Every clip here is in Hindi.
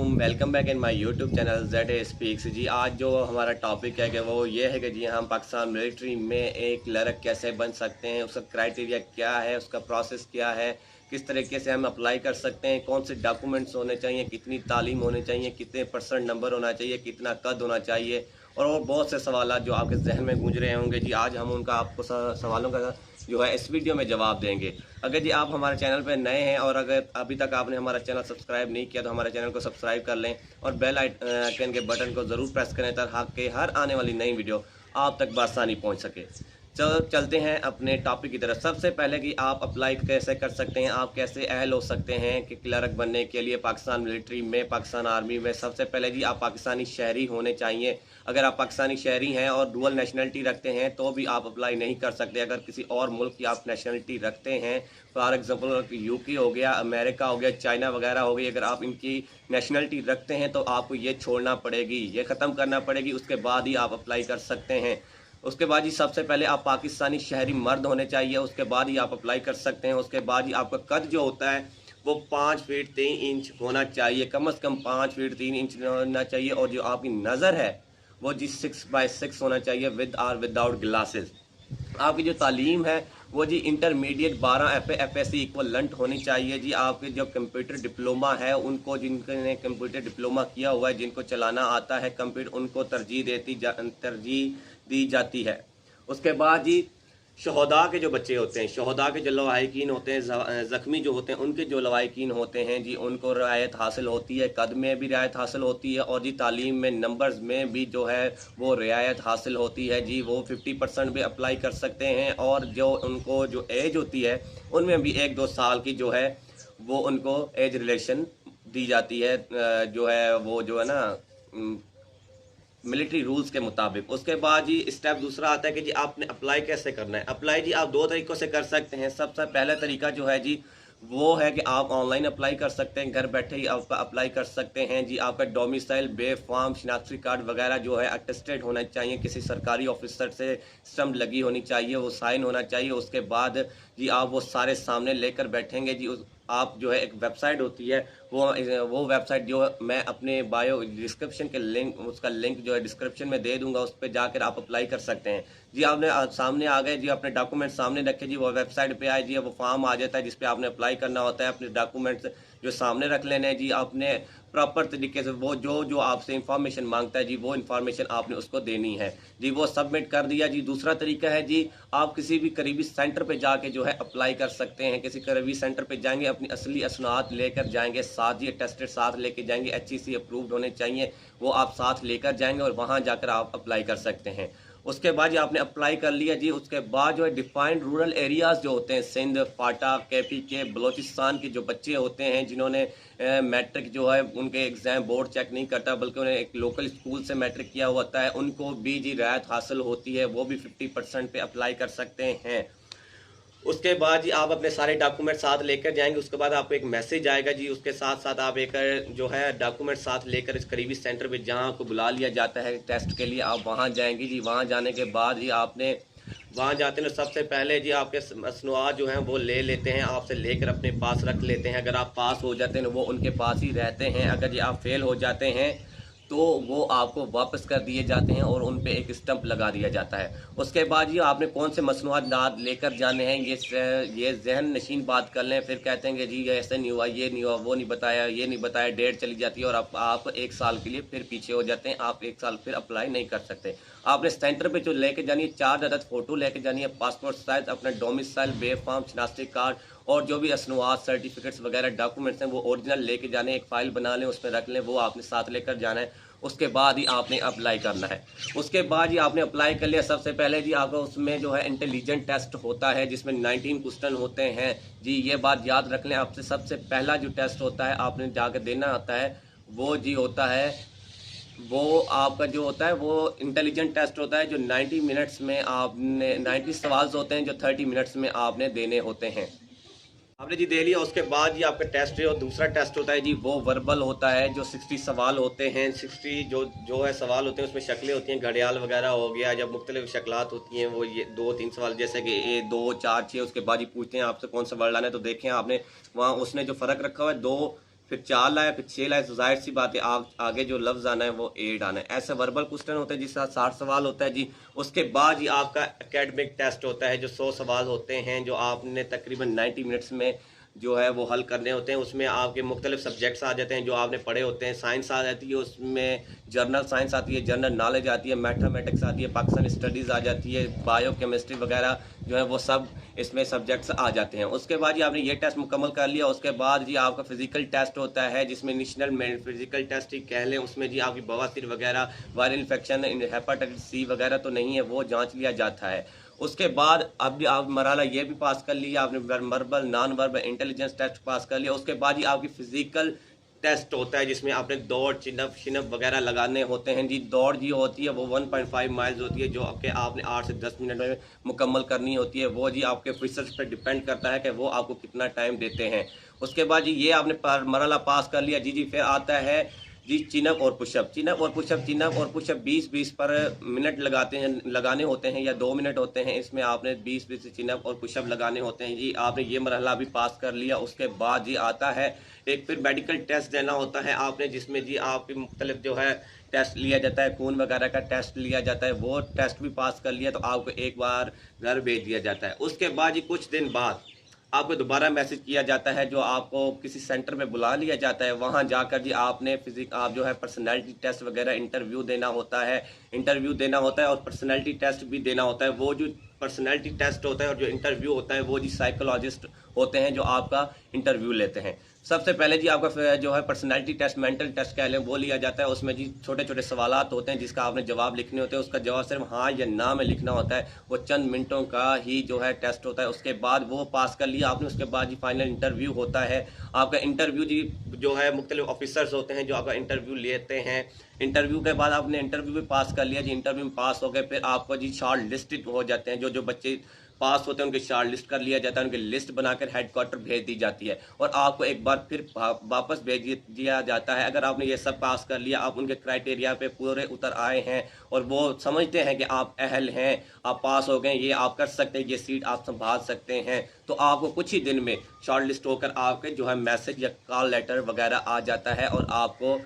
Welcome back in my YouTube channel Z A speaks. जी आज जो हमारा टॉपिक है कि वो ये है कि जी हम पाकिस्तान मिलिट्री में एक क्लर्क कैसे बन सकते हैं, उसका क्राइटेरिया क्या है, उसका प्रोसेस क्या है, किस तरीके से हम अप्लाई कर सकते हैं, कौन से डॉक्यूमेंट्स होने चाहिए, कितनी तालीम होनी चाहिए, कितने % नंबर होना चाहिए, कितना कद होना चाहिए और बहुत से सवाल जो आपके जहन में गूंज रहे होंगे। जी आज हम उनका आपको सवालों का जो है इस वीडियो में जवाब देंगे। अगर जी आप हमारे चैनल पर नए हैं और अगर अभी तक आपने हमारा चैनल सब्सक्राइब नहीं किया तो हमारे चैनल को सब्सक्राइब कर लें और बेल आइकन के बटन को ज़रूर प्रेस करें ताकि हर आने वाली नई वीडियो आप तक बआसानी पहुंच सके। चलो चलते हैं अपने टॉपिक की तरफ। सबसे पहले कि आप अप्लाई कैसे कर सकते हैं, आप कैसे अहल हो सकते हैं कि क्लर्क बनने के लिए पाकिस्तान मिलिट्री में, पाकिस्तान आर्मी में। सबसे पहले जी आप पाकिस्तानी शहरी होने चाहिए। अगर आप पाकिस्तानी शहरी हैं और डुअल नेशनलिटी रखते हैं तो भी आप अप्लाई नहीं कर सकते। अगर किसी और मुल्क की आप नेशनलिटी रखते हैं, फॉर एग्जांपल यूके हो गया, अमेरिका हो गया, चाइना वगैरह हो गई, अगर आप इनकी नेशनलिटी रखते हैं तो आपको ये छोड़ना पड़ेगी, ये ख़त्म करना पड़ेगी, उसके बाद ही आप अप्लाई कर सकते हैं। उसके बाद ही सबसे पहले आप पाकिस्तानी शहरी मर्द होने चाहिए, उसके बाद ही आप अप्लाई कर सकते हैं। उसके बाद ही आपका कद जो होता है वो 5 फीट 3 इंच होना चाहिए, कम से कम 5 फीट 3 इंच होना चाहिए। और जो आपकी नज़र है वो जी 6x6 होना चाहिए विद और विदाउट ग्लासेस। आपकी जो तालीम है वो जी इंटरमीडिएट 12 FA/FSC इक्वलेंट होनी चाहिए। जी आपके जो कंप्यूटर डिप्लोमा है उनको, जिनने कंप्यूटर डिप्लोमा किया हुआ है, जिनको चलाना आता है कंप्यूटर, उनको तरजीह दी जाती है। उसके बाद जी शहदा के जो बच्चे होते हैं, शहदा के जो लवाहिकीन होते हैं, ज़ख्मी जो होते हैं, उनके जो लवाहिकीन होते हैं जी उनको रियायत हासिल होती है, कद में भी रियायत हासिल होती है और जी तालीम में नंबर्स में भी जो है वो रियायत हासिल होती है। जी वो 50% भी अप्लाई कर सकते हैं और जो उनको जो एज होती है उनमें भी 1-2 साल की जो है वो उनको एज रिलेशन दी जाती है, जो है वो जो है ना मिलिट्री रूल्स के मुताबिक। उसके बाद जी स्टेप दूसरा आता है कि जी आपने अप्लाई कैसे करना है। अप्लाई जी आप 2 तरीक़ों से कर सकते हैं। सबसे पहला तरीका जो है जी वो है कि आप ऑनलाइन अप्लाई कर सकते हैं, घर बैठे ही आपका अप्लाई कर सकते हैं। जी आपका डोमिसाइल, बे फॉर्म, शनाख्ती कार्ड वगैरह जो है अटेस्टेड होना चाहिए, किसी सरकारी ऑफिसर से स्टम्प लगी होनी चाहिए, वो साइन होना चाहिए। उसके बाद जी आप वो सारे सामने लेकर बैठेंगे। जी आप जो है एक वेबसाइट होती है वो वेबसाइट जो मैं अपने बायो डिस्क्रिप्शन के लिंक, उसका लिंक जो है डिस्क्रिप्शन में दे दूंगा, उस पर जाकर आप अप्लाई कर सकते हैं। जी आपने सामने आ गए जी, अपने डॉक्यूमेंट सामने रखे जी, वो वेबसाइट पे आए जी, वो फॉर्म आ जाता है जिस पे आपने अप्लाई करना होता है। अपने डॉक्यूमेंट्स जो सामने रख लेने जी, आपने प्रॉपर तरीके से वो जो जो आपसे इंफॉर्मेशन मांगता है जी वो इंफॉर्मेशन आपने उसको देनी है जी। वो सबमिट कर दिया जी। दूसरा तरीका है जी आप किसी भी करीबी सेंटर पे जाके जो है अप्लाई कर सकते हैं। किसी करीबी सेंटर पे जाएंगे, अपनी असली असनाद लेकर जाएंगे, साथ ही अटेस्टेड साथ लेके जाएंगे, HEC अप्रूव्ड होने चाहिए, वो आप साथ लेकर जाएंगे और वहाँ जाकर आप अप्लाई कर सकते हैं। उसके बाद जी आपने अप्लाई कर लिया जी, उसके बाद जो है डिफाइंड रूरल एरियाज़ जो होते हैं, सिंध, फाटा, KPK, बलोचिस्तान के जो बच्चे होते हैं जिन्होंने मैट्रिक जो है उनके एग्ज़ाम बोर्ड चेक नहीं करता बल्कि उन्हें एक लोकल स्कूल से मैट्रिक किया हुआ होता है, उनको भी जी रियायत हासिल होती है, वो भी 50% पे अप्लाई कर सकते हैं। उसके बाद जी आप अपने सारे डॉक्यूमेंट साथ लेकर जाएंगे। उसके बाद आपको एक मैसेज आएगा जी, उसके साथ साथ आप एक जो है डॉक्यूमेंट साथ लेकर इस करीबी सेंटर पे जहां आपको बुला लिया जाता है टेस्ट के लिए, आप वहां जाएंगे जी। वहां जाने के बाद जी आपने वहां जाते हैं सबसे पहले जी आपके मसनूआत जो हैं वो ले लेते हैं, आपसे लेकर अपने पास रख लेते हैं। अगर आप पास हो जाते हैं वो उनके पास ही रहते हैं। अगर जी आप फेल हो जाते हैं तो वो आपको वापस कर दिए जाते हैं और उन पे एक स्टंप लगा दिया जाता है। उसके बाद ये आपने कौन से मसनूआत लेकर जाने हैं ये जहन नशीन बात कर लें। फिर कहते हैं कि जी ये ऐसे नहीं हुआ, ये नहीं हुआ, वो नहीं बताया, ये नहीं बताया, डेट चली जाती है और आप 1 साल के लिए फिर पीछे हो जाते हैं। आप 1 साल फिर अप्लाई नहीं कर सकते। आपने सेंटर पे जो लेके जानी है 4 अदद फ़ोटो लेके जानी है, पासपोर्ट साइज, अपना डोमिसाइल, बे फॉर्म, शनाख्ती कार्ड और जो भी असनुआत, सर्टिफिकेट्स वगैरह डॉक्यूमेंट्स हैं वो ओरिजिनल लेके जाने, एक फ़ाइल बना लें, उसमें रख लें, वो आपने साथ लेकर जाना है। उसके बाद ही आपने अप्लाई करना है। उसके बाद ही आपने अप्लाई कर लिया, सबसे पहले जी आपका उसमें जो है इंटेलिजेंट टेस्ट होता है जिसमें 19 क्वेश्चन होते हैं जी। ये बात याद रख लें, आपसे सबसे पहला जो टेस्ट होता है आपने जाकर देना होता है वो जी होता है, वो आपका जो होता है वो इंटेलिजेंट टेस्ट होता है जो 90 मिनट्स में आपने 90 सवाल होते हैं जो 30 मिनट्स में आपने देने होते हैं। आपने जी दे लिया, उसके बाद जी आपका टेस्ट है और दूसरा टेस्ट होता है जी वो वर्बल होता है जो 60 सवाल होते हैं। 60 जो है सवाल होते हैं उसमें शक्लें होती हैं, घड़ियाल वगैरह हो गया, जब मुख्तलिफ शक्लात होती हैं वो ये 2-3 सवाल जैसे कि A 2 4 6। उसके बाद ही पूछते हैं आपसे कौन सा वर्ड लाना है, तो देखें आपने वहाँ उसने जो फ़र्क रखा हुआ है 2 फिर 4 लाए, फिर 6 लाए, तो जाहिर सी बात है आगे जो लफ्ज़ आना है वो 8 आना है। ऐसे वर्बल क्वेश्चन होते हैं जिसका 60 सवाल होता है जी। उसके बाद जी आपका एकेडमिक टेस्ट होता है जो 100 सवाल होते हैं, जो आपने तकरीबन 90 मिनट्स में जो है वो हल करने होते हैं। उसमें आपके मुख्तलिफ सब्जेक्ट्स आ जाते हैं जो आपने पढ़े होते हैं। साइंस आ जाती है, उसमें जर्नल साइंस आती है, जनरल नॉलेज आती है, मैथमेटिक्स आती है, पाकिस्तानी स्टडीज़ आ जाती है, बायो केमिस्ट्री वगैरह जो है वो सब इसमें सब्जेक्ट्स आ जाते हैं। उसके बाद जी आपने ये टेस्ट मुकम्मल कर लिया, उसके बाद जी आपका फिजिकल टेस्ट होता है जिसमें नेशनल फिजिकल टेस्ट ही कह लें। उसमें जी आपकी बवासीर वगैरह, वायरल इन्फेक्शन, हेपेटाइटिस सी वगैरह तो नहीं है, वो जांच लिया जाता है। उसके बाद अब भी आप मरहला ये भी पास कर लिया आपने, verbal non verbal intelligence test pass कर लिया। उसके बाद ही आपकी फिजिकल टेस्ट होता है जिसमें आपने दौड़, चिनअप शिनअप वगैरह लगाने होते हैं जी। दौड़ जी होती है वो 1.5 माइल्स होती है जो आपने 8 से 10 मिनट में मुकम्मल करनी होती है। वो जी आपके ऑफिसर्स पर डिपेंड करता है कि वो आपको कितना टाइम देते हैं। उसके बाद जी ये आपने मरहला पास कर लिया जी। फिर आता है जी चिनअप और पुशअप। चिनअप और पुशअप 20-20 पर मिनट लगाने होते हैं या 2 मिनट होते हैं। इसमें आपने 20-20 चिनअप और पुशअप लगाने होते हैं जी। आपने ये मरहला भी पास कर लिया। उसके बाद जी आता है एक फिर मेडिकल टेस्ट देना होता है आपने, जिसमें जी आपकी मुख्तलिफ जो है टेस्ट लिया जाता है, खून वगैरह का टेस्ट लिया जाता है। वो टेस्ट भी पास कर लिया तो आपको एक बार घर भेज दिया जाता है। उसके बाद जी कुछ दिन बाद आपको दोबारा मैसेज किया जाता है, जो आपको किसी सेंटर में बुला लिया जाता है। वहाँ जाकर जी आपने आप जो है पर्सनैलिटी टेस्ट वगैरह इंटरव्यू देना होता है और पर्सनैलिटी टेस्ट भी देना होता है। वो जो पर्सनैलिटी टेस्ट होता है और जो इंटरव्यू होता है वो जी साइकोलॉजिस्ट होते हैं जो आपका इंटरव्यू लेते हैं। सबसे पहले जी आपका जो है पर्सनैलिटी टेस्ट, मेंटल टेस्ट कह लें, वो लिया जाता है। उसमें जी छोटे छोटे सवालात होते हैं जिसका आपने जवाब लिखने होते हैं। उसका जवाब सिर्फ हाँ या ना में लिखना होता है। वो चंद मिनटों का ही जो है टेस्ट होता है। उसके बाद वो पास कर लिया आपने। उसके बाद जी फाइनल इंटरव्यू होता है। आपका इंटरव्यू जी जो है मुख्तलिफ ऑफिसर्स होते हैं जो आपका इंटरव्यू लेते हैं। इंटरव्यू के बाद आपने इंटरव्यू भी पास कर लिया जी। इंटरव्यू में पास हो गए, फिर आपको जी शॉर्ट लिस्टेड हो जाते हैं। जो बच्चे पास होते हैं उनकी शॉर्ट लिस्ट कर लिया जाता है, उनकी लिस्ट बनाकर हेडक्वार्टर भेज दी जाती है और आपको एक बार फिर वापस भेज दिया जाता है। अगर आपने ये सब पास कर लिया, आप उनके क्राइटेरिया पे पूरे उतर आए हैं और वो समझते हैं कि आप अहल हैं, आप पास हो गए, ये आप कर सकते हैं, ये सीट आप संभाल सकते हैं, तो आपको कुछ ही दिन में शॉर्ट लिस्ट होकर आपके जो है मैसेज या कॉल लेटर वगैरह आ जाता है और आपको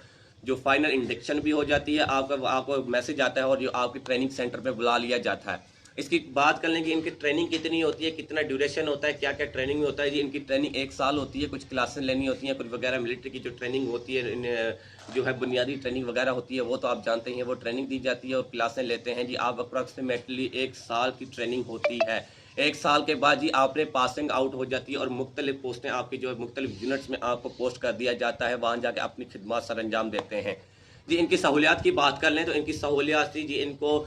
जो फाइनल इंडक्शन भी हो जाती है। आपको मैसेज आता है और जो आपके ट्रेनिंग सेंटर पे बुला लिया जाता है। इसकी बात कर लें कि इनकी ट्रेनिंग कितनी होती है, कितना ड्यूरेशन होता है, क्या क्या ट्रेनिंग होता है जी। इनकी ट्रेनिंग 1 साल होती है। कुछ क्लासेस लेनी होती हैं, कुछ वगैरह मिलिट्री की जो ट्रेनिंग होती है, जो है बुनियादी ट्रेनिंग वगैरह होती है, वो तो आप जानते हैं, वो ट्रेनिंग दी जाती है और क्लासें लेते हैं जी। आप अप्रॉक्सीमेटली 1 साल की ट्रेनिंग होती है। 1 साल के बाद जी आपने पासिंग आउट हो जाती है और मुख्तलिफ पोस्टें आपकी जो है मुख्तलिफ यूनिट्स में आपको पोस्ट कर दिया जाता है। वहाँ जाके अपनी खिदमत सर अंजाम देते हैं जी। इनकी सहूलियात की बात कर लें तो इनकी सहूलियात जी इनको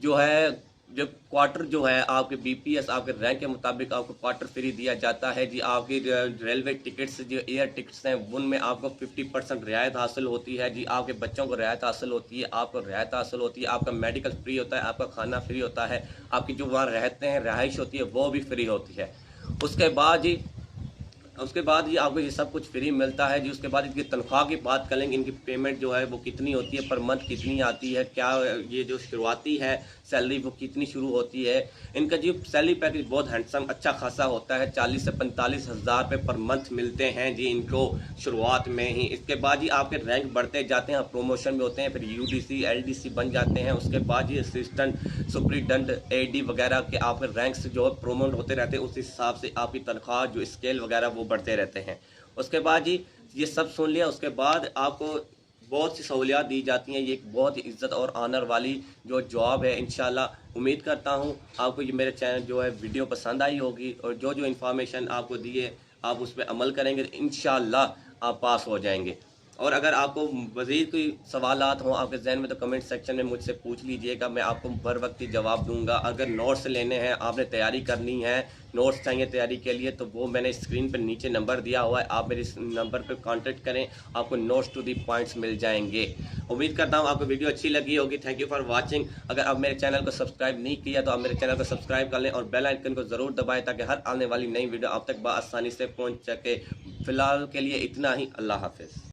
जो है जब क्वार्टर जो है आपके बीपीएस आपके रैंक के मुताबिक आपको क्वार्टर फ्री दिया जाता है जी। आपकी रेलवे टिकट्स जो एयर टिकट्स हैं उनमें आपको 50% रियायत हासिल होती है जी। आपके बच्चों को रियायत हासिल होती है, आपको रियायत हासिल होती है। आपका मेडिकल फ्री होता है, आपका खाना फ्री होता है, आपकी जो वहाँ रहते हैं रहाइश होती है वो भी फ्री होती है। उसके बाद जी आपको ये सब कुछ फ्री मिलता है जी। उसके बाद इनकी तनख्वाह की बात करेंगे, इनकी पेमेंट जो है वो कितनी होती है, पर मंथ कितनी आती है, क्या ये जो शुरुआती है सैलरी वो कितनी शुरू होती है। इनका जी सैलरी पैकेज बहुत हैंडसम अच्छा खासा होता है। 40 से 45 हज़ार रुपये पर मंथ मिलते हैं जी इनको शुरुआत में ही। इसके बाद जी आपके रैंक बढ़ते जाते हैं, प्रमोशन में होते हैं, फिर यूडीसी एलडीसी बन जाते हैं। उसके बाद जी असिस्टेंट सुपरिटेंडेंट एडी वगैरह के आपके रैंक्स जो प्रमोट होते रहते हैं, उस हिसाब से आपकी तनख्वाह जो स्केल वगैरह वो बढ़ते रहते हैं। उसके बाद जी ये सब सुन लिया, उसके बाद आपको बहुत सी सहूलियात दी जाती हैं। ये एक बहुत ही इज्जत और ऑनर वाली जो जॉब है। इंशाल्लाह उम्मीद करता हूँ आपको ये मेरे चैनल जो है वीडियो पसंद आई होगी और जो जो इन्फॉर्मेशन आपको दी है आप उस पर अमल करेंगे तो इंशाल्लाह आप पास हो जाएंगे। और अगर आपको मज़ीद कोई सवालात हों आपके जहन में तो कमेंट सेक्शन में मुझसे पूछ लीजिएगा, मैं आपको बर वक्त ही जवाब दूंगा। अगर नोट्स लेने हैं, आपने तैयारी करनी है, नोट्स चाहिए तैयारी के लिए, तो वो मैंने स्क्रीन पर नीचे नंबर दिया हुआ है, आप मेरे इस नंबर पर कांटेक्ट करें, आपको नोट्स टू दी पॉइंट्स मिल जाएंगे। उम्मीद करता हूँ आपको वीडियो अच्छी लगी होगी। Thank you for watching. अगर आप मेरे चैनल को सब्सक्राइब नहीं किया तो आप मेरे चैनल को सब्सक्राइब कर लें और बेल आइकन को ज़रूर दबाएं ताकि हर आने वाली नई वीडियो आप तक बआसानी से पहुँच सके। फ़िलहाल के लिए इतना ही। अल्लाह हाफ़िज़।